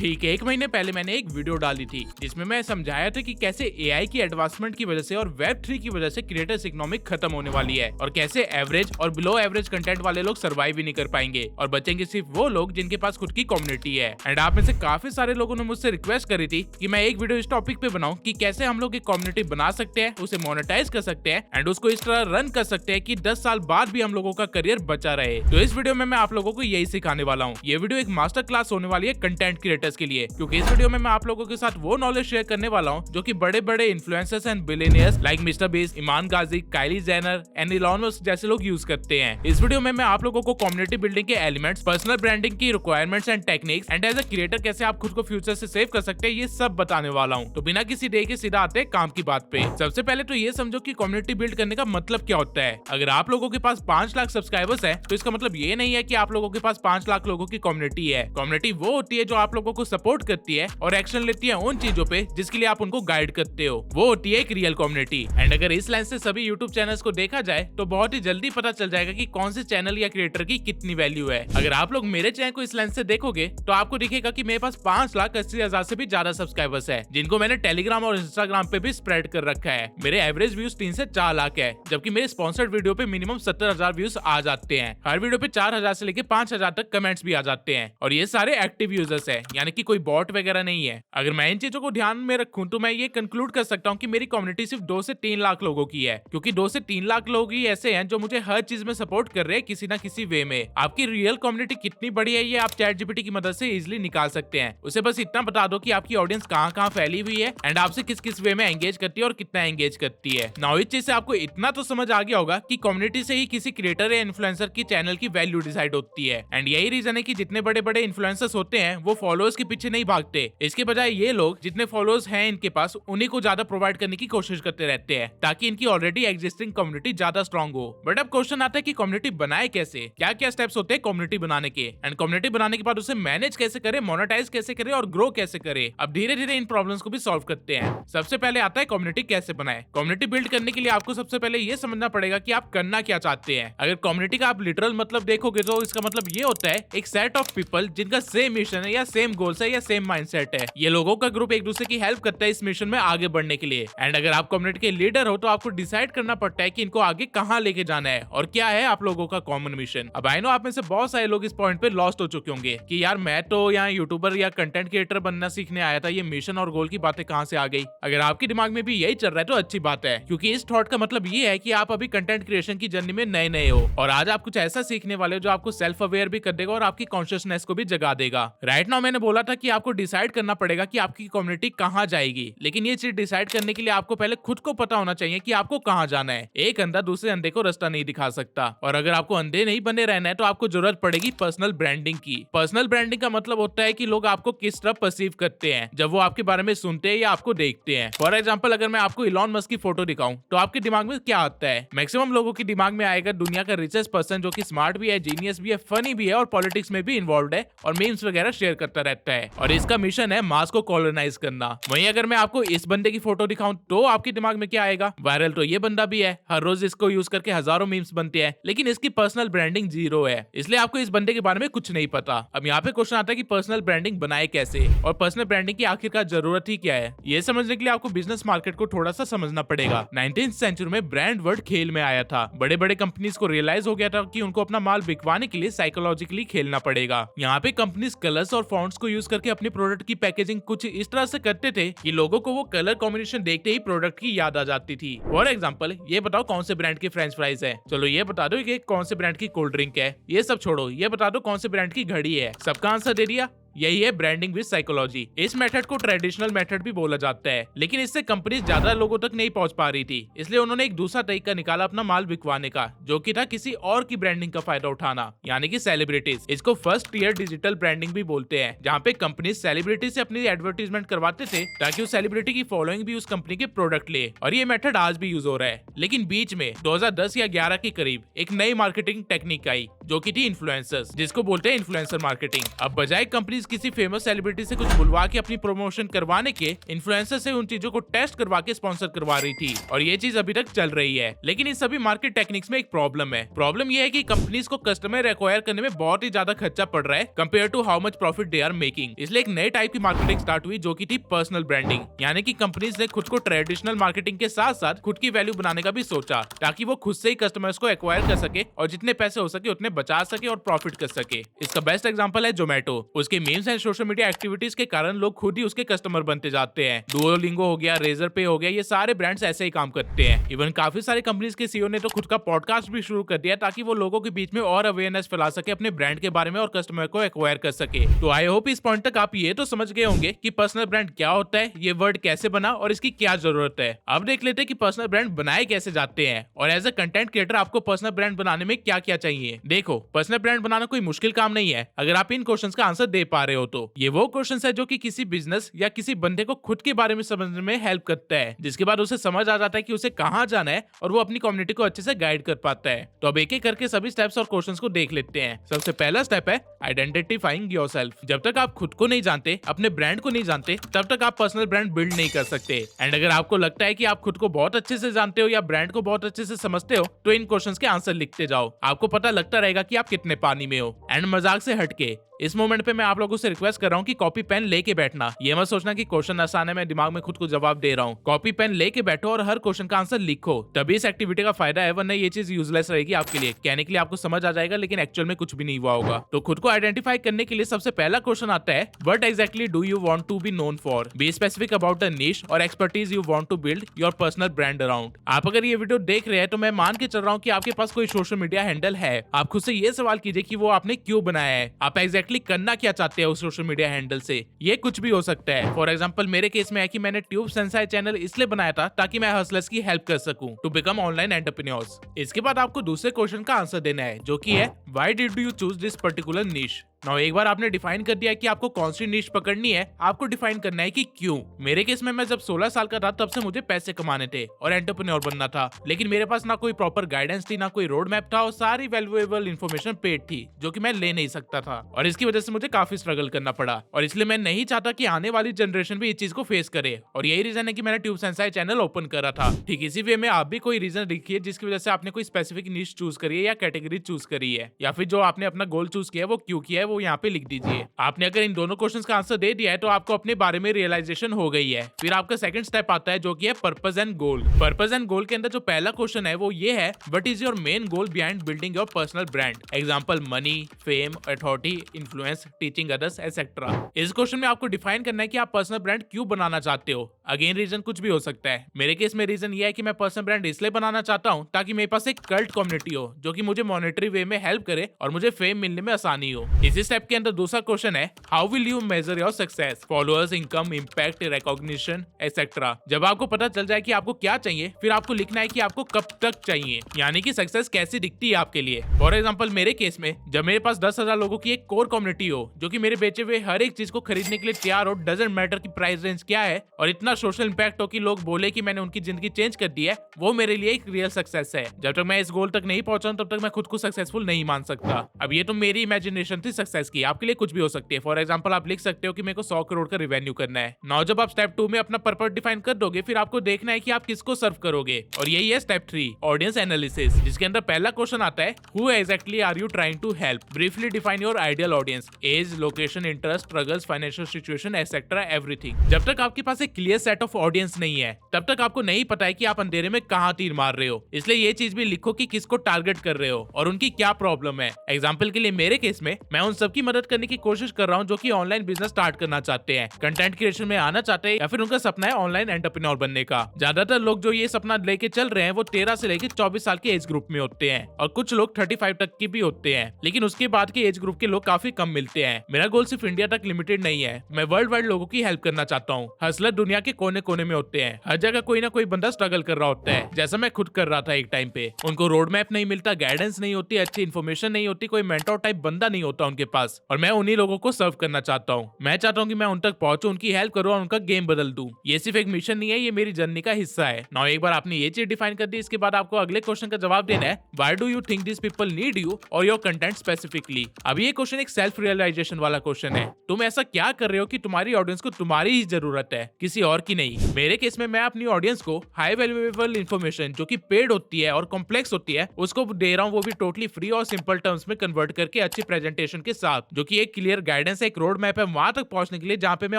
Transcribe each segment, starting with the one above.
ठीक 1 महीने पहले मैंने एक वीडियो डाली थी जिसमें मैं समझाया था कि कैसे एआई की एडवांसमेंट की वजह से और वेब 3 की वजह से क्रिएटर्स इकोनॉमिक खत्म होने वाली है और कैसे एवरेज और बिलो एवरेज कंटेंट वाले लोग सर्वाइव ही नहीं कर पाएंगे और बचेंगे सिर्फ वो लोग जिनके पास खुद की कम्युनिटी है। एंड आप में से काफी सारे लोगों ने मुझसे रिक्वेस्ट करी थी कि मैं एक वीडियो इस टॉपिक पे बनाऊं कि कैसे हम लोग एक कम्युनिटी बना सकते हैं, उसे मोनेटाइज कर सकते हैं एंड उसको इस तरह रन कर सकते हैं कि 10 साल बाद भी हम लोगों का करियर बचा रहे। तो इस वीडियो में मैं आप लोगों को यही सिखाने वाला हूँ। ये वीडियो एक मास्टर क्लास होने वाली है कंटेंट क्रिएटर्स के लिए, क्योंकि इस वीडियो में मैं आप लोगों के साथ वो नॉलेज शेयर करने वाला हूँ जो कि बड़े बड़े influencers and billionaires like Mister Beast, Iman Gadzhi, Kylie Jenner and Elon Musk जैसे लोग यूज करते हैं। इस वीडियो में मैं आप लोगों को कम्युनिटी बिल्डिंग के एलिमेंट्स, पर्सनल ब्रांडिंग की requirements and techniques and as a creator कैसे आप खुद को फ्यूचर से सेव कर सकते हैं, ये सब बताने वाला हूँ। तो बिना किसी देर के सीधा आते हैं काम की बात पे। सबसे पहले तो ये समझो कि कम्युनिटी बिल्ड करने का मतलब क्या होता है। अगर आप लोगों के पास 5 लाख सब्सक्राइबर्स है तो इसका मतलब ये नहीं है कि आप लोगों के पास 5 लाख लोगों की कम्युनिटी है। कम्युनिटी वो होती है जो आप लोगों को सपोर्ट करती है और एक्शन लेती है उन चीजों पे जिसके लिए आप उनको गाइड करते हो। वो होती है एक रियल कम्युनिटी। एंड अगर इस लाइन से सभी यूट्यूब चैनल्स को देखा जाए तो बहुत ही जल्दी पता चल जाएगा कि कौन से चैनल या क्रिएटर की कितनी वैल्यू है। अगर आप लोग मेरे चैनल को इस लाइन से देखोगे तो आपको दिखेगा कि मेरे पास 5,80,000 से भी ज्यादा सब्सक्राइबर्स है, जिनको मैंने टेलीग्राम और इंस्टाग्राम पे भी स्प्रेड कर रखा है। मेरे एवरेज व्यूज 3 से 4 लाख है, जबकि मेरे स्पॉन्सर्ड वीडियो पे मिनिमम 70,000 व्यूज आ जाते हैं। हर वीडियो पे 4,000 से लेके 5,000 तक कमेंट्स भी आ जाते हैं और ये सारे एक्टिव यूजर्स है, यानी कि कोई बॉट वगैरह नहीं है। अगर मैं इन चीजों को ध्यान में रखूं तो मैं ये कंक्लूड कर सकता हूँ कि मेरी कम्युनिटी सिर्फ 2 से 3 लाख लोगों की है, क्योंकि 2 से 3 लाख लोग ही ऐसे हैं जो मुझे हर चीज में सपोर्ट कर रहे हैं किसी ना किसी वे में। आपकी रियल कम्युनिटी कितनी बड़ी है ये आप चैट जीपीटी की मदद से इजिली निकाल सकते हैं। उसे बस इतना बता दो कि आपकी ऑडियंस कहाँ कहाँ फैली हुई है एंड आपसे किस किस वे में एंगेज करती है और कितना एंगेज करती है। नाउ इस चीज से आपको इतना तो समझ आ गया होगा कि कम्युनिटी से ही किसी क्रिएटर या इन्फ्लुएंसर की चैनल की वैल्यू डिसाइड होती है। एंड यही रीजन है कि जितने बड़े बड़े इन्फ्लुएंसर्स होते हैं वो फॉलोअर्स के पीछे नहीं भागते। इसके बजाय ये लोग जितने फॉलोअर्स हैं इनके पास उन्हीं को ज्यादा प्रोवाइड करने की कोशिश करते रहते हैं ताकि इनकी ऑलरेडी एग्जिस्टिंग कम्युनिटी ज्यादा स्ट्रॉन्ग हो। बट अब क्वेश्चन आता है कि कम्युनिटी बनाए कैसे, क्या क्या स्टेप्स होते हैं कम्युनिटी बनाने के एंड कम्युनिटी बनाने के बाद उसे मैनेज कैसे करे, मोनेटाइज कैसे करे और ग्रो कैसे करे। अब धीरे धीरे इन प्रॉब्लम्स को भी सॉल्व करते हैं। सबसे पहले आता है कम्युनिटी कैसे बनाए। कम्युनिटी बिल्ड करने के लिए आपको सबसे पहले ये समझना पड़ेगा कि आप करना क्या चाहते हैं। अगर कम्युनिटी का आप लिटरल मतलब देखोगे तो इसका मतलब ये होता है एक सेट ऑफ पीपल जिनका सेम मिशन है या सेम गोल्स है या सेम माइंडसेट है। ये लोगों का ग्रुप एक दूसरे की हेल्प करता है इस मिशन में आगे बढ़ने के लिए। एंड अगर आप कम्युनिटी के लीडर हो तो आपको डिसाइड करना पड़ता है कि इनको आगे कहां लेके जाना है और क्या है आप लोगों का कॉमन मिशन। अब आई नो आप में से बहुत सारे लोग इस पॉइंट पे लॉस्ट हो चुके होंगे कि यार मैं तो यहाँ यूट्यूबर या कंटेंट क्रिएटर बनना सीखने आया था, ये मिशन और गोल की बातें कहां से आ गई। अगर आपके दिमाग में भी यही चल रहा है तो अच्छी बात है, क्योंकि इस थॉट का मतलब ये है कि आप अभी कंटेंट क्रिएशन की जर्नी में नए नए हो और आज आप कुछ ऐसा सीखने वाले हो जो आपको सेल्फ अवेयर भी कर देगा और आपकी कॉन्शियसनेस को भी जगा देगा। राइट नाउ मैंने बोला था कि आपको डिसाइड करना पड़ेगा कि आपकी कम्युनिटी कहां जाएगी, लेकिन ये चीज डिसाइड करने के लिए आपको पहले खुद को पता होना चाहिए कि आपको कहां जाना है। एक अंधा दूसरे अंधे को रास्ता नहीं दिखा सकता और अगर आपको अंधे नहीं बने रहना है तो आपको जरूरत पड़ेगी पर्सनल ब्रांडिंग की। पर्सनल ब्रांडिंग का मतलब होता है कि लोग आपको किस तरह परसीव करते हैं जब वो आपके बारे में सुनते हैं या आपको देखते हैं। फॉर एग्जाम्पल अगर मैं आपको इलॉन मस्क की फोटो दिखाऊं तो आपके दिमाग में क्या आता है? मैक्सिमम लोगों के दिमाग में आएगा दुनिया का रिचेस्ट पर्सन जो कि स्मार्ट भी है, जीनियस भी है, फनी भी है और पॉलिटिक्स में भी इन्वॉल्व है और मीम्स वगैरह शेयर करता रहता है और इसका मिशन है मास को कॉलोनाइज करना। वहीं अगर मैं आपको इस बंदे की फोटो दिखाऊं तो आपके दिमाग में क्या आएगा? वायरल तो ये बंदा भी है, हर रोज इसको यूज करके हजारों मीम्स बनते हैं, लेकिन इसकी पर्सनल ब्रांडिंग जीरो है, इसलिए आपको इस बंदे के बारे में कुछ नहीं पता। अब यहाँ पे क्वेश्चन आता है कि पर्सनल ब्रांडिंग बनाए कैसे और पर्सनल ब्रांडिंग की आखिरकार जरूरत ही क्या है। ये समझने के लिए आपको बिजनेस मार्केट को थोड़ा सा समझना पड़ेगा। 19th सेंचुरी में ब्रांड वर्ड खेल में आया था। बड़े बड़े कंपनीज को रियलाइज हो गया था कि उनको अपना माल बिकवाने के लिए साइकोलॉजिकली खेलना पड़ेगा। यहाँ पे कंपनीज कलर्स और फॉन्ट्स को यूज करके अपने प्रोडक्ट की पैकेजिंग कुछ इस तरह से करते थे कि लोगों को वो कलर कॉम्बिनेशन देखते ही प्रोडक्ट की याद आ जाती थी। फॉर एग्जाम्पल ये बताओ कौन से ब्रांड की फ्रेंच फ्राइज है, चलो ये बता दो कि कौन से ब्रांड की कोल्ड ड्रिंक है, ये सब छोड़ो ये बता दो कौन से ब्रांड की घड़ी है। सबका आंसर दे दिया। यही है ब्रांडिंग विद साइकोलॉजी। इस मेथड को ट्रेडिशनल मेथड भी बोला जाता है, लेकिन इससे कंपनीज ज्यादा लोगों तक नहीं पहुंच पा रही थी, इसलिए उन्होंने एक दूसरा तरीका निकाला अपना माल बिकवाने का, जो कि था किसी और की ब्रांडिंग का फायदा उठाना, यानी कि सेलिब्रिटीज। इसको फर्स्ट ईयर डिजिटल ब्रांडिंग भी बोलते हैं, जहाँ पे कंपनीज सेलिब्रिटी से अपनी एडवर्टीजमेंट करवाते थे ताकि उस सेलिब्रिटी की फॉलोइंग भी उस कंपनी के प्रोडक्ट ले। और ये मेथड आज भी यूज हो रहा है, लेकिन बीच में 2010 या 11 के करीब एक नई मार्केटिंग टेक्निक आई जो की थी इन्फ्लुएंसर्स, जिसको बोलते हैं इन्फ्लुएंसर मार्केटिंग। अब बजाय कंपनीज किसी फेमस सेलिब्रिटी से कुछ बुलवा के अपनी प्रमोशन करवाने के, इन्फ्लुएंसर से उन चीजों को टेस्ट करवा के स्पॉन्सर करवा रही थी, और ये चीज अभी तक चल रही है। लेकिन इस सभी मार्केट टेक्निक्स में एक प्रॉब्लम है। प्रॉब्लम ये है कि कंपनीज को कस्टमर एक्वायर करने में बहुत ही ज्यादा खर्चा पड़ रहा है compare to how much profit they are making. इसलिए एक नए टाइप की मार्केटिंग स्टार्ट हुई जो की थी पर्सनल ब्रांडिंग, यानी कि कंपनीज ने खुद को ट्रेडिशनल मार्केटिंग के साथ साथ खुद की वैल्यू बनाने का भी सोचा, ताकि वो खुद से ही कस्टमर्स को एक्वायर कर सके और जितने पैसे हो सके उतने बचा सके और प्रॉफिट कर सके। इसका बेस्ट एग्जांपल है जोमेटो। उसके memes and social media activities के कारण लोग खुद ही उसके कस्टमर बनते जाते हैं। डुओलिंगो हो गया, रेजर पे हो गया, ये सारे ब्रांड्स ऐसे ही काम करते हैं। इवन काफी सारे कंपनीज के सीईओ ने तो खुद का पॉडकास्ट भी शुरू कर दिया ताकि वो लोगों के बीच में और अवेयरनेस फैला सके अपने ब्रांड के बारे में और कस्टमर को एक्वायर कर सके। तो आई होप इस पॉइंट तक आप ये तो समझ गए होंगे कि पर्सनल ब्रांड क्या होता है, ये वर्ड कैसे बना और इसकी क्या जरूरत है। अब देख लेते हैं कि पर्सनल ब्रांड बनाए कैसे जाते हैं और एज अ कंटेंट क्रिएटर आपको पर्सनल ब्रांड बनाने में क्या क्या चाहिए। देखो, पर्सनल ब्रांड बनाना कोई मुश्किल काम नहीं है अगर आप इन क्वेश्चंस का आंसर दे पा रहे हो तो। ये वो क्वेश्चंस है जो कि किसी बिजनेस या किसी बंदे को खुद के बारे में समझने में हेल्प करता है, जिसके बाद उसे समझ आ जाता है कि उसे कहां जाना है और वो अपनी कम्युनिटी को अच्छे से गाइड कर पाता है। तो अब एक एक करके सभी स्टेप्स और क्वेश्चंस को देख लेते हैं। सबसे पहला स्टेप है आइडेंटिफाइंग योरसेल्फ। जब तक आप खुद को नहीं जानते, अपने ब्रांड को नहीं जानते, तब तक आप पर्सनल ब्रांड बिल्ड नहीं कर सकते। एंड अगर आपको लगता है कि आप खुद को बहुत अच्छे से जानते हो या ब्रांड को बहुत अच्छे से समझते हो, तो इन क्वेश्चंस के आंसर लिखते जाओ। आपको पता लगता रहेगा कि आप कितने पानी में हो। एंड मजाक से हटके इस मोमेंट पे मैं आप लोगों से रिक्वेस्ट कर रहा हूँ कि कॉपी पेन लेके बैठना। ये मत सोचना कि क्वेश्चन आसान है, मैं दिमाग में खुद को जवाब दे रहा हूँ। कॉपी पेन लेके बैठो और हर क्वेश्चन का आंसर लिखो, तभी इस एक्टिविटी का फायदा है, वरना ये चीज यूजलेस रहेगी आपके लिए। कहने के लिए आपको समझ आ जाएगा लेकिन एक्चुअल में कुछ भी नहीं हुआ होगा। तो खुद को आइडेंटिफाई करने के लिए सबसे पहला क्वेश्चन आता है, what exactly do you want to be known for? Be specific about the niche or expertise you want to build your personal brand around. आप अगर ये वीडियो देख रहे हैं तो मैं मान के चल रहा हूँ कि आपके पास कोई सोशल मीडिया हैंडल है। आप खुद से ये सवाल कीजिए कि वो आपने क्यों बनाया है, आप एग्जैक्टली करना क्या चाहते हैं उस सोशल मीडिया हैंडल से। ये कुछ भी हो सकता है। फॉर एग्जांपल मेरे केस में है कि मैंने ट्यूब सेंसाई चैनल इसलिए बनाया था ताकि मैं हसलर्स की हेल्प कर सकूं टू बिकम ऑनलाइन एंटरप्रेन्योर्स। इसके बाद आपको दूसरे क्वेश्चन का आंसर देना है जो कि है, why did you choose this particular निश? नाउ एक बार आपने डिफाइन कर दिया कि आपको कौन सी निश पकड़नी है, आपको डिफाइन करना है कि क्यों। मेरे केस में मैं जब 16 साल का था तब से मुझे पैसे कमाने थे और एंटरप्रेन्योर बनना था, लेकिन मेरे पास ना कोई प्रॉपर गाइडेंस थी, ना कोई रोड मैप था और सारी वैल्यूएबल इन्फॉर्मेशन पेड थी जो कि मैं ले नहीं सकता था, और इसकी वजह से मुझे काफी स्ट्रगल करना पड़ा। और इसलिए मैं नहीं चाहता कि आने वाली जनरेशन भी इस चीज को फेस करे, और यही रीजन है कि मैंने ट्यूब सेंसाई चैनल ओपन करा था। ठीक इसी वे में आप भी कोई रीजन लिखिए जिसकी वजह से आपने कोई स्पेसिफिक निश चूज करी है या कैटेगरी चूज करी है, या फिर जो आपने अपना गोल चूज किया है वो क्यों किया है वो यहाँ पे लिख दीजिए। आपने अगर इन दोनों क्वेश्चंस का आंसर दे दिया है तो आपको अपने बारे में रियलाइजेशन हो गई है। फिर आपका सेकंड स्टेप आता है जो कि है purpose and goal. Purpose and goal के अंदर जो पहला क्वेश्चन है वो ये है, what is your main goal behind building your personal brand? Example money, fame, authority, influence, teaching others etcetera. इस क्वेश्चन में आपको डिफाइन करना है कि आप पर्सनल ब्रांड क्यों बनाना चाहते हो। अगेन रीजन कुछ भी हो सकता है। मेरे केस में रीजन ये है कि मैं पर्सनल ब्रांड इसलिए बनाना चाहता हूँ ताकि मेरे पास एक कल्ट कम्युनिटी हो जो कि मुझे मॉनेटरी वे में हेल्प करे और मुझे फेम मिलने में आसानी हो। इसी स्टेप के अंदर दूसरा क्वेश्चन है, how will you major your success? Followers, income, impact, recognition etcetera. जब आपको पता चल जाए कि आपको क्या चाहिए, फिर आपको लिखना है कि आपको कब तक चाहिए, यानी कि सक्सेस कैसी दिखती है आपके लिए। फॉर एग्जांपल मेरे केस में जब मेरे पास 10,000 लोगों की एक कोर कम्युनिटी हो जो कि मेरे बेचे हुए हर एक चीज को खरीदने के लिए तैयार हो, डजंट मैटर की प्राइस रेंज क्या है, और इतना सोशल इंपैक्ट हो कि लोग बोले कि मैंने उनकी जिंदगी चेंज कर दी है, वो मेरे लिए एक रियल सक्सेस है। जब तक मैं इस गोल तक नहीं पहुंचा तब तक मैं खुद को सक्सेसफुल नहीं मान सकता। अब ये तो मेरी इमेजिनेशन थी सक्सेस की, आपके लिए कुछ भी हो सकती है। फॉर एग्जांपल आप लिख सकते हो कि मेरे को 100 करोड़ का रेवेन्यू करना है। नाउ जब आप स्टेप 2 में अपना पर्पस डिफाइन कर दोगे, फिर आपको देखना है कि आप किसको सर्व करोगे, और यही है स्टेप 3, ऑडियंस एनालिसिस, जिसके अंदर पहला क्वेश्चन आता है, who exactly are you trying to help? Briefly define your ideal audience, age, location, interest, struggles, financial situation etcetera everything. जब तक आपके पास एक क्लियर सेट ऑफ ऑडियंस नहीं है तब तक आपको नहीं पता है कि आप अंधेरे में कहां तीर मार रहे हो। इसलिए ये चीज भी लिखो कि किसको टारगेट कर रहे हो और उनकी क्या प्रॉब्लम है। एग्जांपल के लिए मेरे केस में मैं उन सबकी मदद करने की कोशिश कर रहा हूं जो कि ऑनलाइन बिजनेस स्टार्ट करना चाहते हैं, कंटेंट क्रिएशन में आना चाहते हैं, या फिर उनका सपना है ऑनलाइन एंटरप्रेन्योर बनने का। ज्यादातर लोग जो ये सपना लेके चल रहे हैं वो 13 से लेकर 24 साल के एज ग्रुप में होते हैं, और कुछ लोग 35 तक की भी होते हैं, लेकिन उसके बाद के एज ग्रुप के लोग काफी कम मिलते हैं। मेरा गोल सिर्फ इंडिया तक लिमिटेड नहीं है, मैं वर्ल्ड वाइड लोगों की हेल्प करना चाहता हूँ। हसलर दुनिया के कोने कोने में होते हैं। हर जगह कोई ना कोई बंदा स्ट्रगल कर रहा होता है, जैसा मैं खुद कर रहा था एक टाइम पे। उनको रोड मैप नहीं मिलता, गाइडेंस नहीं होती, अच्छी इन्फॉर्मेशन नहीं होती, कोई मेंटोर टाइप बंदा नहीं होता उनके पास, और मैं उन्हीं लोगों को सर्व करना चाहता हूँ। मैं चाहता हूँ कि मैं उन तक पहुंचूं, उनकी हेल्प करूँ और उनका गेम बदल दूं। ये सिर्फ एक मिशन नहीं है, ये मेरी जर्नी का हिस्सा है। नाउ एक बार आपने ये चीज डिफाइन कर दी, इसके बाद आपको अगले क्वेश्चन का जवाब देना है, why do you think this people need you और योर कंटेंट स्पेसिफिकली। अब ये क्वेश्चन एक सेल्फ रियलाइजेशन वाला क्वेश्चन है। तुम ऐसा क्या कर रहे हो कि तुम्हारी ऑडियंस को तुम्हारी ही जरूरत है, किसी और की नहीं। मेरे केस में मैं अपनी ऑडियंस को हाई वैल्यूएबल इन्फॉर्मेशन जो कि पेड होती है और कॉम्प्लेक्स होती है उसको दे रहा हूँ, वो भी टोटली फ्री और सिंपल टर्म्स में कन्वर्ट करके अच्छी प्रेजेंटेशन के साथ, जो कि एक क्लियर गाइडेंस है, एक रोड मैप है वहां तक पहुंचने के लिए जहां पे मैं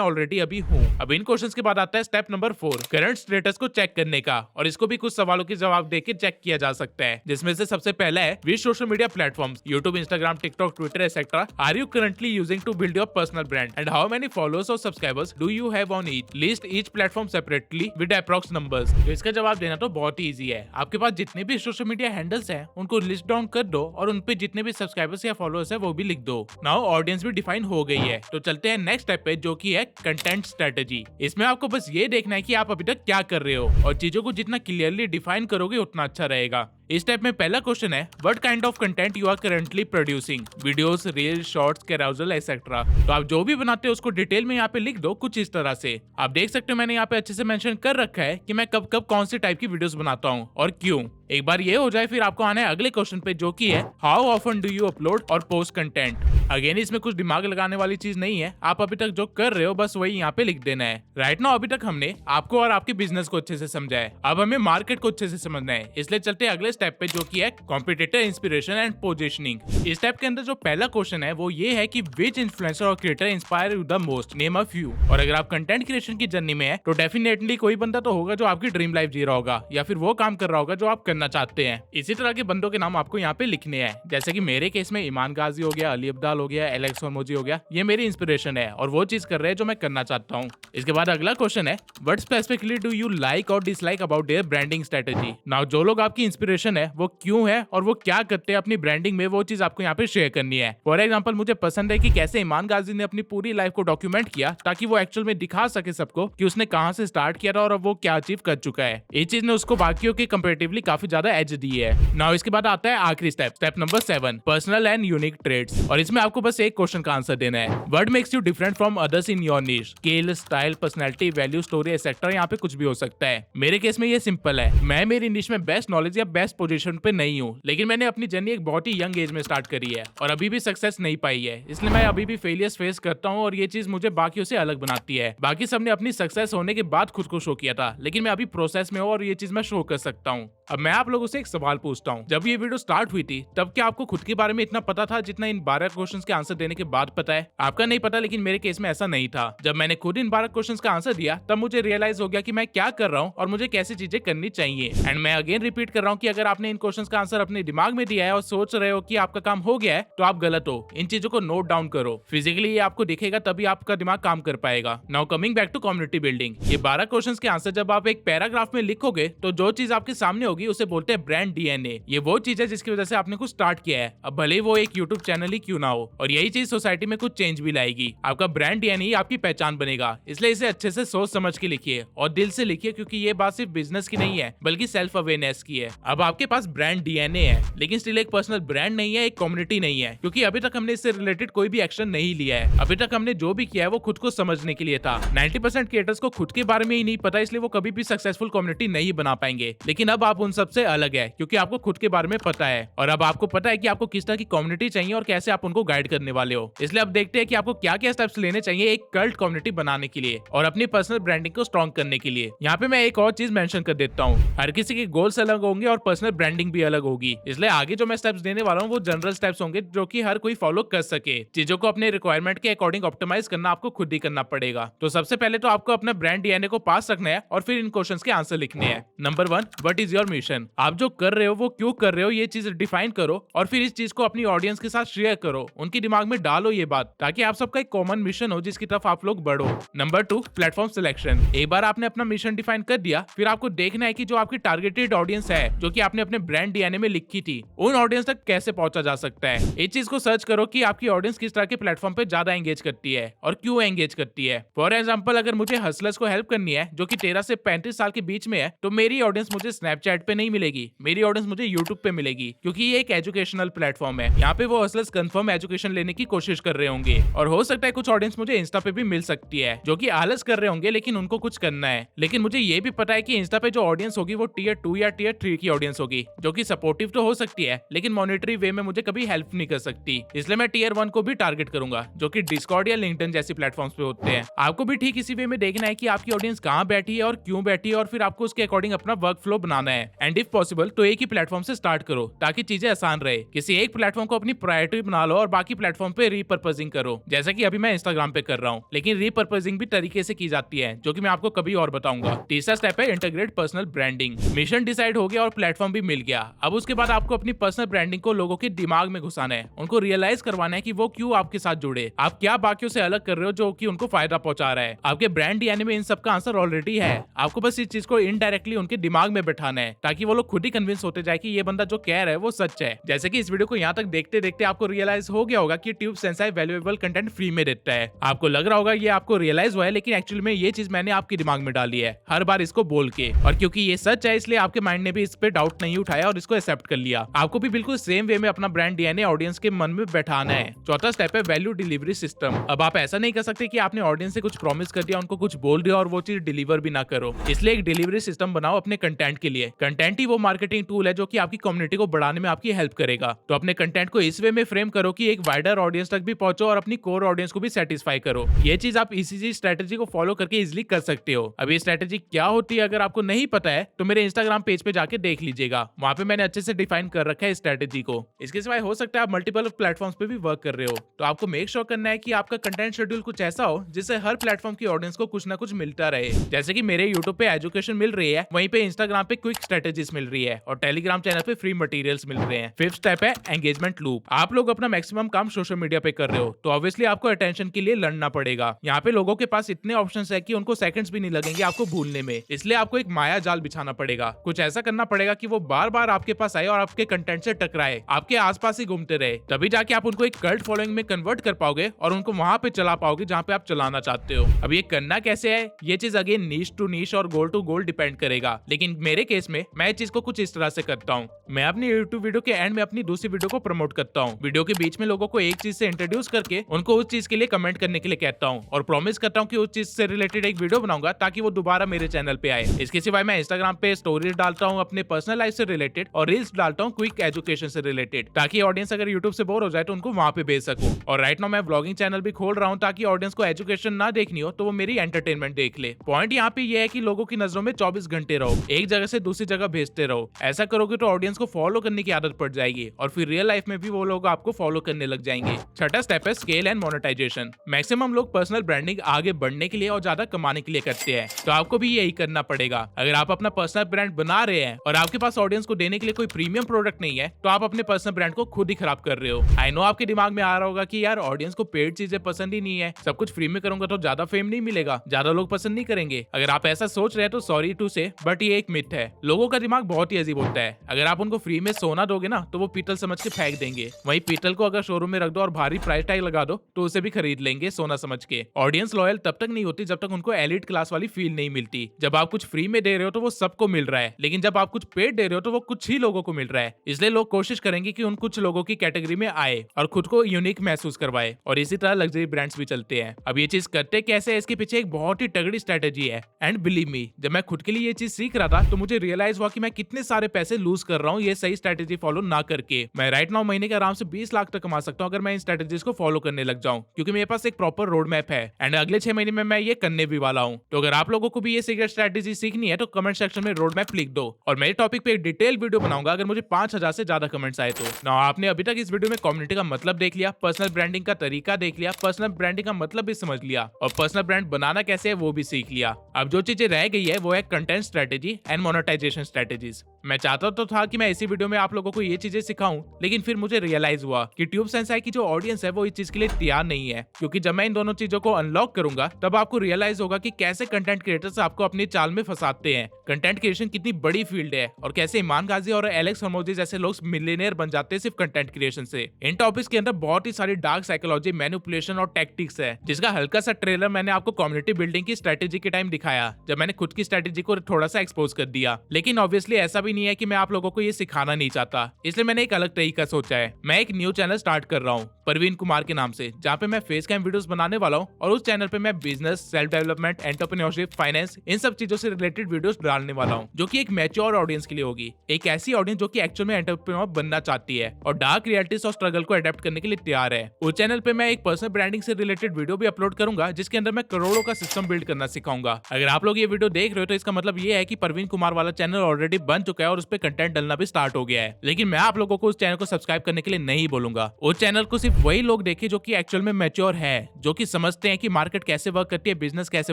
ऑलरेडी अभी हूँ। अब इन क्वेश्चंस के बाद आता है स्टेप नंबर 4, करंट स्टेटस को चेक करने का, और इसको भी कुछ सवालों के जवाब देके चेक किया जा सकता है, जिसमें से सबसे पहला है, which social media platforms YouTube, Instagram, TikTok, Twitter etcetera are you currently using to build your personal brand and how many followers or subscribers do you have on each, list each platform separately with approx numbers. तो इसका जवाब देना तो बहुत ही easy है। आपके पास जितने भी सोशल मीडिया हैंडल्स हैं उनको लिस्ट डाउन कर दो और उन पे जितने भी सब्सक्राइबर्स या फॉलोअर्स है वो भी लिख दो। नाउ ऑडियंस भी डिफाइन हो गई है, तो चलते हैं नेक्स्ट स्टेप पे, जो कि है कंटेंट स्ट्रेटेजी। इसमें आपको बस ये देखना है कि आप अभी तक क्या कर रहे हो, और चीजों को जितना क्लियरली डिफाइन करोगे उतना अच्छा रहेगा। इस टाइप में पहला क्वेश्चन है, what kind of content you are currently producing, videos, reels, shorts, carousel etcetera. तो आप जो भी बनाते हो उसको डिटेल में यहाँ पे लिख दो कुछ इस तरह से। आप देख सकते हो मैंने यहाँ पे अच्छे से मेंशन कर रखा है कि मैं कब कब कौन सी टाइप की वीडियोस बनाता हूँ और क्यों। एक बार ये हो जाए फिर आपको आना है अगले क्वेश्चन पे, जो कि है how often do you upload और पोस्ट कंटेंट। अगेन इसमें कुछ दिमाग लगाने वाली चीज नहीं है, आप अभी तक जो कर रहे हो बस वही यहाँ पे लिख देना है। राइट नाउ अभी तक हमने आपको और आपके बिजनेस को अच्छे से समझा है, अब हमें मार्केट को अच्छे से समझना है, इसलिए चलते हैं अगले स्टेप पे, जो कि है कॉम्पिटिटर इंस्पिरेशन एंड पोजीशनिंग। इस स्टेप के अंदर जो पहला क्वेश्चन है वो ये है कि विच इन्फ्लुएंसर और creator inspire you the most, name a few. और अगर आप कंटेंट क्रिएशन की जर्नी में है तो डेफिनेटली कोई बंदा तो होगा जो आपकी ड्रीम लाइफ जी रहा होगा या फिर वो काम कर रहा होगा जो आप करना चाहते हैं। इसी तरह के बंदों के नाम आपको यहाँ पे लिखने हैं, जैसे कि मेरे केस में ईमान गाजी हो गया, अली अब्दाल हो गया, एलेक्स मोजी हो गया। ये मेरी इंस्पिरेशन है और वो चीज कर रहे हैं जो मैं करना चाहता हूँ। इसके बाद अगला क्वेश्चन है, what specifically do you like or dislike about their branding strategy. Now जो लोग आपकी इंस्पिरेशन है वो क्यों है और वो क्या करते हैं अपनी ब्रांडिंग में, वो चीज आपको यहाँ पे शेयर करनी है। फॉर एग्जाम्पल मुझे पसंद है कि कैसे ईमान गाजी ने अपनी पूरी लाइफ को डॉक्यूमेंट किया ताकि वो एक्चुअल में दिखा सके सबको कि उसने कहाँ से स्टार्ट किया था और अब वो क्या अचीव कर चुका है। ये चीज ने उसको बाकियों के कंपैरेटिवली काफी ज्यादा एज दी है। नाउ इसके बाद आता है आखिरी step, step number 7, personal and unique traits. और इसमें आपको बस एक क्वेश्चन का आंसर देना है, what makes you different from others in your niche, skill, style, personality, value, story etcetera. यहाँ पे कुछ भी हो सकता है। मेरे केस में ये सिंपल है, मैं मेरी निश में बेस्ट नॉलेज या बेस्ट पोजीशन पे नहीं हूँ, लेकिन मैंने अपनी जर्नी एक बहुत ही यंग एज में स्टार्ट करी है और अभी भी सक्सेस नहीं पाई है, इसलिए मैं अभी भी फेलियर्स फेस करता हूँ और ये चीज मुझे बाकियों से अलग बनाती है। बाकी सबने अपनी सक्सेस होने के बाद खुद को शो किया था, लेकिन मैं अभी प्रोसेस में हूँ और ये चीज मैं शो कर सकता हूँ। अब मैं आप लोगों से एक सवाल पूछता हूँ, जब ये वीडियो स्टार्ट हुई थी तब क्या आपको खुद के बारे में इतना पता था जितना इन 12 क्वेश्चंस के आंसर देने के बाद पता है? आपका नहीं पता, लेकिन मेरे केस में ऐसा नहीं था। जब मैंने खुद इन 12 क्वेश्चंस का आंसर दिया तब मुझे रियलाइज हो गया कि मैं क्या कर रहा हूँ और मुझे कैसी चीजें करनी चाहिए। एंड मैं अगेन रिपीट कर रहा हूँ कि अगर आपने इन क्वेश्चंस का आंसर अपने दिमाग में दिया है और सोच रहे हो कि आपका काम हो गया है तो आप गलत हो। इन चीजों को नोट डाउन करो, फिजिकली ये आपको दिखेगा तभी आपका दिमाग काम कर पाएगा। Now coming back to community building, ये 12 क्वेश्चंस के आंसर जब आप एक पैराग्राफ में लिखोगे तो जो चीज आपके सामने होगी उसे बोलते हैं ब्रांड डीएनए। ये वो चीज है जिसकी वजह से आपने कुछ स्टार्ट किया है, अब भले वो एक यूट्यूब चैनल ही क्यों ना हो, और यही चीज सोसाइटी में कुछ चेंज भी लाएगी। आपका ब्रांड डीएनए ही आपकी पहचान बनेगा, इसलिए इसे अच्छे से सोच समझ के लिखिए और दिल से लिखिए, क्योंकि ये बात सिर्फ बिजनेस की नहीं है बल्कि सेल्फ अवेयरनेस की है। अब आपके पास ब्रांड डीएनए है लेकिन स्टिल एक पर्सनल ब्रांड नहीं है, एक कम्युनिटी नहीं है, क्योंकि अभी तक हमने इससे रिलेटेड कोई भी एक्शन नहीं लिया है। अभी तक हमने जो भी किया है वो खुद को समझने के लिए था। 90% क्रिएटर्स को खुद के बारे में ही नहीं पता, इसलिए वो कभी भी सक्सेसफुल कम्युनिटी नहीं बना पाएंगे। लेकिन अब आप उन सबसे अलग है क्योंकि आपको खुद के बारे में पता है और अब आपको पता है कि आपको किस तरह की कम्युनिटी चाहिए और कैसे आप उनको गाइड करने वाले हो। इसलिए अब देखते हैं कि आपको क्या क्या स्टेप्स लेने चाहिए एक कल्ट कम्युनिटी बनाने के लिए और अपनी पर्सनल ब्रांडिंग को स्ट्रॉन्ग करने के लिए। यहाँ पे मैं एक और चीज मेंशन कर देता हूँ, हर किसी के गोल्स अलग होंगे और पर्सनल ब्रांडिंग भी अलग होगी, इसलिए आगे जो मैं स्टेप्स देने वाला हूँ वो जनरल स्टेप्स होंगे जो कि हर कोई फॉलो कर सके। चीजों को अपने रिक्वायरमेंट के अकॉर्डिंग ऑप्टिमाइज करना आपको खुद ही करना पड़ेगा। तो सबसे पहले तो आपको अपना ब्रांड डीएनए को पास रखना है और फिर इन क्वेश्चंस के आंसर लिखने हैं। Number 1, what is your mission. आप जो कर रहे हो वो क्यों कर रहे हो ये चीज डिफाइन करो और फिर इस चीज को अपनी ऑडियंस के साथ शेयर करो, उनके दिमाग में डालो ये बात, ताकि आप सबका एक कॉमन मिशन हो जिसकी तरफ आप लोग बढ़ो। Number 2, platform selection. एक बार आपने अपना मिशन डिफाइन कर दिया, फिर आपको देखना है कि जो आपकी टारगेटेड ऑडियंस है, जो कि आपने अपने ब्रांड डीएनए में लिखी थी, उन ऑडियंस तक कैसे पहुंचा जा सकता है। इस चीज को सर्च करो कि आपकी ऑडियंस किस तरह के प्लेटफॉर्म पे ज्यादा एंगेज करती है और क्यों एंगेज करती है। फॉर एग्जाम्पल, अगर मुझे हसलर्स को हेल्प करनी है जो कि 13 से 35 साल के बीच में है, तो मेरी ऑडियंस मुझे स्नैपचैट पे नहीं मिलेगी, मेरी ऑडियंस मुझे यूट्यूब पे मिलेगी, क्योंकि ये एक एजुकेशनल प्लेटफॉर्म है। यहाँ पे वो हसलर्स कंफर्म एजुकेशन लेने की कोशिश कर रहे होंगे। और हो सकता है कुछ ऑडियंस मुझे इंस्टा पे भी मिल सकती है, जो कि आलस कर रहे होंगे लेकिन उनको कुछ करना है। लेकिन मुझे ये भी पता है कि इंस्टा पे जो ऑडियंस होगी वो टियर 2 या टियर 3 की ऑडियंस होगी, जो कि सपोर्टिव तो हो सकती है लेकिन मॉनिटरी वे में मुझे कभी हेल्प नहीं कर सकती। इसलिए मैं टियर 1 को भी टारगेट करूंगा, जो कि डिस्कॉर्ड या लिंक्डइन जैसी प्लेटफॉर्म्स पे होते हैं। आपको भी ठीक इसी वे में देखना है कि आपकी ऑडियंस कहाँ बैठी है और क्यों बैठी है, और फिर आपको उसके अकॉर्डिंग अपना वर्क फ्लो बनाना है। एंड इफ पॉसिबल तो एक ही प्लेटफॉर्म से स्टार्ट करो ताकि चीजें आसान रहे। किसी एक प्लेटफॉर्म को अपनी प्रायोरिटी बना लो और बाकी प्लेटफॉर्म पे रीपर्पजिंग करो, जैसा कि अभी मैं इंस्टाग्राम पे कर रहा हूँ। लेकिन रीपर्पजिंग भी तरीके से की जाती है, जो कि मैं आपको कभी और बताऊंगा। तीसरा स्टेप है integrate personal branding. Mission decide हो गया और प्लेटफॉर्म भी मिल गया। अब उसके बाद आपको अपनी पर्सनल ब्रांडिंग को लोगों के दिमाग में घुसाना है, उनको रियलाइज करवाना है कि वो क्यों आपके साथ जुड़े, आप क्या बाकियों से अलग कर रहे हो जो कि उनको फायदा पहुंचा रहा है। आपके ब्रांड डीएनए में इन सब का आंसर ऑलरेडी है, आपको बस इस चीज को इनडायरेक्टली उनके दिमाग में बैठाना है ताकि वो लोग खुद ही कन्विंस होते जाए कि ये बंदा जो कह रहा है वो सच है। जैसे कि इस वीडियो को यहाँ तक देखते देखते आपको रियलाइज हो गया होगा कि tube Sensei valuable content free में देता है। आपको लग रहा होगा ये आपको रियलाइज हुआ है, लेकिन एक्चुअली में ये चीज मैंने आपके दिमाग में डाली है हर बार इसको बोल के। और क्योंकि ये सच है इसलिए आपके माइंड ने भी इस पे डाउट नहीं उठाया और इसको एक्सेप्ट कर लिया। आपको भी बिल्कुल सेम वे में अपना ब्रांड डीएनए ऑडियंस के मन में बैठाना है। चौथा स्टेप है वैल्यू डिलीवरी सिस्टम। अब आप ऐसा नहीं कर सकते कि आपने ऑडियंस से कुछ प्रॉमिस कर दिया, उनको कुछ बोल दिया और वो चीज डिलीवर भी ना करो। इसलिए एक डिलीवरी सिस्टम बनाओ अपने कंटेंट के लिए। कंटेंट ही वो मार्केटिंग टूल है जो कि आपकी कम्युनिटी को बढ़ाने में आपकी हेल्प करेगा। तो अपने कंटेंट को इस वे में फ्रेम करो कि एक वाइडर ऑडियंस तक भी पहुंचो और अपनी कोर ऑडियंस को भी सेटिस्फाई करो। ये चीज आप इसी स्ट्रेटेजी को फॉलो करके इजिली कर सकते हो। अब ये स्ट्रेटेजी क्या होती है अगर आपको नहीं पता है तो मेरे इंस्टाग्राम पेज पे जाके देख लीजिएगा, वहां पे मैंने अच्छे से डिफाइन कर रखा है इस स्ट्रेटेजी को। इसके सिवाय हो सकता है आप मल्टीपल प्लेटफॉर्म्स पे भी वर्क कर रहे हो, तो आपको मेक श्योर करना है कि आपका कंटेंट शेड्यूल कुछ ऐसा हो जिससे हर प्लेटफॉर्म की ऑडियंस को कुछ ना कुछ मिलता रहे। जैसे कि मेरे यूट्यूब पे एजुकेशन मिल रही है, वहीं पे इंस्टाग्राम पे क्विक स्ट्रेटेजीज मिल रही है और टेलीग्राम चैनल पे फ्री मटेरियल्स मिल रहे हैं। फिफ्थ स्टेप है एंगेजमेंट लूप। आप लोग अपना मैक्सिमम काम सोशल मीडिया पे कर रहे हो, तो ऑब्वियसली आपको अटेंशन के लिए लड़ना पड़ेगा। यहाँ पे लोगों के पास इतने ऑप्शंस है कि उनको सेकंड्स भी नहीं लगेंगे आपको भूलने में, इसलिए आपको एक माया जाल बिछाना पड़ेगा। कुछ ऐसा करना पड़ेगा कि वो बार बार आपके पास आए और आपके कंटेंट से टकराए, आपके आसपास ही घूमते रहे, तभी जाके आप उनको एक कल्ट फॉलोइंग में कन्वर्ट कर पाओगे और उनको वहां पे चला पाओगे जहाँ पे आप चलाना चाहते हो। अब ये करना कैसे है, ये चीज अगेन नीश टू नीश और गोल टू गोल डिपेंड करेगा, लेकिन मेरे केस में मैं इस चीज को कुछ इस तरह से करता हूँ। मैं अपनी यूट्यूब वीडियो के एंड में अपनी दूसरी वीडियो को प्रमोट करता हूँ। वीडियो के बीच में लोगों को एक चीज से इंट्रोड्यूस करके उनको उस चीज के लिए कमेंट करने के लिए कहता हूँ और प्रॉमिस करता हूँ कि उस चीज से रिलेटेड एक वीडियो बनाऊंगा ताकि वो दोबारा मेरे चैनल पे आए। इसके सिवाय मैं इंस्टाग्राम पे स्टोरीज डालता हूँ अपने पर्सनल लाइफ से रिलेटेड और रील्स डालता हूँ क्विक एजुकेशन से रिलेटेड, ताकि ऑडियंस अगर यूट्यूब से बोर हो जाए तो उनको वहां पे भेज सकूं। और राइट नाउ मैं व्लॉगिंग चैनल भी खोल रहा हूँ ताकि ऑडियंस को एजुकेशन ना देखनी हो तो वो मेरी एंटरटेनमेंट देख ले। पॉइंट यहाँ पे ये है कि लोगों की नजरों में 24 घंटे रहो, एक जगह से दूसरी जगह भेजते रहो। ऐसा करोगे तो ऑडियंस को फॉलो करने की आदत पड़ जाएगी और फिर रियल लाइफ में भी वो लोग आपको फॉलो करने लग जाएंगे। छठा स्टेप है स्केल एंड मोनेटाइजेशन। मैक्सिमम लोग पर्सनल ब्रांडिंग आगे बढ़ने के लिए और ज्यादा कमाने के लिए करते हैं, तो आपको भी यही करना पड़ेगा। अगर आप अपना पर्सनल ब्रांड बना रहे हैं और आपके पास ऑडियंस को देने के लिए कोई प्रीमियम प्रोडक्ट नहीं है, तो आप अपने पर्सनल ब्रांड को खुद ही खराब कर रहे हो। आई नो आपके दिमाग में आ रहा होगा कि यार ऑडियंस को पेड चीजें पसंद ही नहीं है, सब कुछ फ्री में करूंगा तो ज्यादा फेम नहीं मिलेगा, ज्यादा लोग पसंद नहीं करेंगे। अगर आप ऐसा सोच रहे हैं तो सॉरी टू से, बट ये एक मिथ है। लोगों का दिमाग बहुत ही अजीब होता है। अगर आप उनको फ्री में सोना दोगे ना तो वो पीतल समझ के फेंक देंगे, वहीं पीतल को अगर शोरूम में रख दो और भारी प्राइस टैग लगा दो तो उसे भी खरीद लेंगे सोना समझ के। ऑडियंस लॉयल तब तक नहीं होती जब तक उनको एलिट क्लास वाली फील नहीं मिलती। जब आप कुछ फ्री में दे रहे हो तो वो सबको मिल रहा है, लेकिन जब आप कुछ पेड दे रहे हो तो वो कुछ ही लोगों को मिल रहा है। इसलिए लोग कोशिश करेंगे कि उन कुछ लोगों की कैटेगरी में आए और खुद को यूनिक महसूस करवाए, और इसी तरह लग्जरी ब्रांड्स भी चलते हैं। अब ये चीज करते कैसे है, इसके पीछे एक बहुत ही तगड़ी स्ट्रेटेजी है। एंड बिलीव मी, जब मैं खुद के लिए ये चीज सीख रहा था तो मुझे रियलाइज हुआ कि मैं कितने सारे पैसे लूज कर रहा हूँ ये सही स्ट्रेटेजी फॉलो ना करके। मैं राइट नाउ महीने के आराम से 20 लाख तक कमा सकता हूँ अगर मैं इन स्ट्रेटेजीज को फॉलो करने लग जाऊँ, क्योंकि मेरे पास एक प्रॉपर रोड मैप है एंड अगले 6 महीने में मैं ये करने भी वाला हूँ। तो अगर आप लोगों को भी ये सीक्रेट स्ट्रेटेजी सीखनी है तो कमेंट सेक्शन में रोड मैप लिख दो और मेरे टॉपिक पे एक डिटेल वीडियो बनाऊंगा अगर मुझे 5000 से ज्यादा कमेंट्स आए तो। ना आपने अभी तक इस वीडियो में कम्युनिटी का मतलब देख लिया, पर्सनल ब्रांडिंग का तरीका देख लिया, पर्सनल ब्रांडिंग का मतलब भी समझ लिया और पर्सनल ब्रांड बनाना कैसे है वो भी सीख लिया। अब जो चीजें रह गई है वो है content strategy and monetisation strategies. मैं चाहता तो था कि मैं इसी वीडियो में आप लोगों को ये चीजें सिखाऊं, लेकिन फिर मुझे रियलाइज हुआ कि ट्यूब सेंसाई की जो ऑडियंस है वो इस चीज के लिए तैयार नहीं है, क्योंकि जब मैं इन दोनों चीजों को अनलॉक करूंगा तब आपको रियलाइज होगा कि कैसे कंटेंट क्रिएटर्स आपको अपनी चाल में फंसाते हैं। कंटेंट क्रिएशन कितनी बड़ी फील्ड है और कैसे इमान गाजी और एलेक्स हरमोजी जैसे लोग मिलियनेयर बन जाते हैं सिर्फ कंटेंट क्रिएशन से। इन टॉपिक्स के अंदर बहुत ही सारी डार्क साइकोलॉजी, मैनिपुलेशन और टैक्टिक्स है, जिसका हल्का सा ट्रेलर मैंने आपको कम्युनिटी बिल्डिंग की स्ट्रेटेजी के टाइम दिखाया, जब मैंने खुद की स्ट्रेटेजी को थोड़ा सा एक्सपोज कर दिया। लेकिन ऑब्वियसली ऐसा भी नहीं है कि मैं आप लोगों को ये सिखाना नहीं चाहता, इसलिए मैंने एक अलग तरीका सोचा है। मैं एक न्यू चैनल स्टार्ट कर रहा हूँ परवीन कुमार के नाम से, जहाँ पे मैं फेस कैम वीडियोस बनाने वाला हूँ और उस चैनल पे मैं business, self development, entrepreneurship, finance, इन सब चीजों से रिलेटेड वीडियोस डालने वाला हूँ, जो कि एक मैच्योर ऑडियंस के लिए होगी। एक ऐसी ऑडियंस जो कि एक्चुअल में एंटरप्रेन्योर बनना चाहती है और डार्क रियलिटीज और स्ट्रगल को अडेप्ट करने के लिए तैयार है। उस चैनल पे मैं एक पर्सनल ब्रांडिंग से रिलेटेड वीडियो भी अपलोड करूंगा, जिसके अंदर मैं करोड़ों का सिस्टम बिल्ड करना सिखाऊंगा। अगर आप लोग ये वीडियो देख रहे हो तो इसका मतलब ये है कि परवीन कुमार वाला चैनल ऑलरेडी बन चुका है और उस पर कंटेंट डलना भी स्टार्ट हो गया है। लेकिन मैं आप लोगों को उस चैनल को सब्सक्राइब करने के लिए नहीं बोलूंगा। उस चैनल को सिर्फ वही लोग देखे जो कि एक्चुअल में मैच्योर है, जो कि समझते हैं कि मार्केट कैसे वर्क करती है, बिजनेस कैसे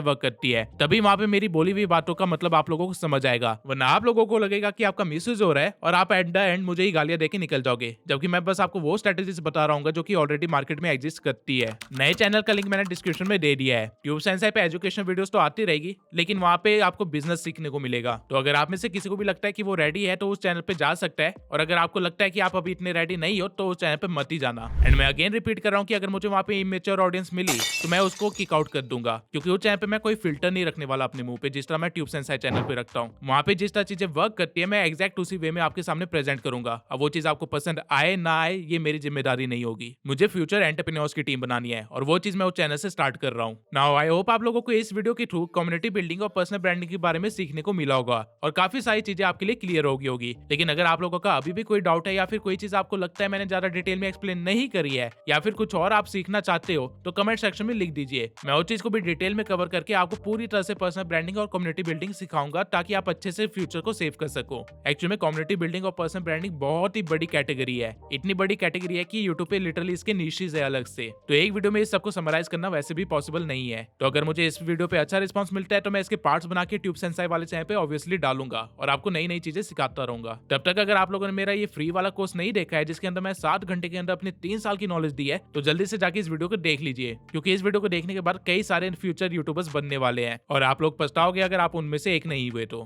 वर्क करती है। तभी वहां पे मेरी बोली हुई बातों का मतलब आप लोगों को समझ आएगा, वरना आप लोगों को लगेगा कि आपका मिसयूज हो रहा है और आप एट द एंड मुझे ही गालियां देके निकल जाओगे, जबकि मैं बस आपको वो स्ट्रेटेजीज बता रहा हूँ जो कि ऑलरेडी मार्केट में एग्जिस्ट करती है। नए चैनल का लिंक मैंने डिस्क्रिप्शन में दे दिया है। ट्यूब सेंसाई पे एजुकेशन वीडियोस तो आती रहेगी, लेकिन वहां पे आपको बिजनेस सीखने को मिलेगा। तो अगर आप में से किसी को भी लगता है कि वो रेडी है तो उस चैनल पे जा सकता है, और अगर आपको लगता है कि आप अभी इतने रेडी नहीं हो तो उस चैनल पे मत ही जाना। एंड मैं अगेन रिपीट कर रहा हूँ कि अगर मुझे वहां पे इमेच्योर ऑडियंस मिली तो मैं उसको किक आउट कर दूंगा, क्योंकि उस चैनल पे मैं कोई फिल्टर नहीं रखने वाला अपने मुंह पे, जिस तरह मैं ट्यूब सेंसाई चैनल पे रखता हूँ। वहां पे जिस तरह चीजें वर्क करती है मैं एग्जैक्ट उसी वे में आपके सामने प्रेजेंट करूंगा। अब वो चीज आपको पसंद आए ना आए ये मेरी जिम्मेदारी नहीं होगी। मुझे फ्यूचर एंटरप्रेन्योर्स की टीम बनानी है और वो चीज मैं उस चैनल से स्टार्ट कर रहा हूँ। नाउ आई होप आप लोगों को इस वीडियो के थ्रू कम्युनिटी बिल्डिंग और पर्सनल ब्रांडिंग के बारे में सीखने को मिला होगा और काफी सारी चीजें आपके लिए क्लियर होगी। लेकिन अगर आप लोगों का अभी भी कोई डाउट है या फिर कोई चीज आपको लगता है मैंने ज्यादा डिटेल में एक्सप्लेन नहीं करी है या फिर कुछ और आप सीखना चाहते हो तो कमेंट सेक्शन में लिख दीजिए। मैं उस चीज को भी डिटेल में कवर करके आपको पूरी तरह से पर्सनल ब्रांडिंग और कम्युनिटी बिल्डिंग सिखाऊंगा, ताकि आप अच्छे से फ्यूचर को सेव कर सको। एक्चुअली में कम्युनिटी बिल्डिंग और पर्सनल ब्रांडिंग बहुत ही बड़ी कैटेगरी है, इतनी बड़ी कैटेगरी है कि यूट्यूब पे लिटरली इसके निशेस है अलग से, तो एक वीडियो में इस सबको समराइज करना वैसे भी पॉसिबल नहीं है। तो अगर मुझे इस वीडियो पे अच्छा रिस्पॉन्स मिलता है तो मैं इसके पार्ट्स बना के ट्यूब सेंसाई वाले चैनल पे ऑब्वियसली डालूंगा और आपको नई नई चीजें सिखाता रहूंगा। तब तक अगर आप लोगों ने मेरा ये फ्री वाला कोर्स नहीं देखा है, जिसके अंदर मैं 7 घंटे के अंदर अपने 3 साल की नॉलेज दी है, तो जल्दी से जाके इस वीडियो को देख लीजिए, क्योंकि इस वीडियो को देखने के बाद कई सारे फ्यूचर यूट्यूबर्स बनने वाले हैं और आप लोग पछताओगे अगर आप उनमें से एक नहीं हुए तो।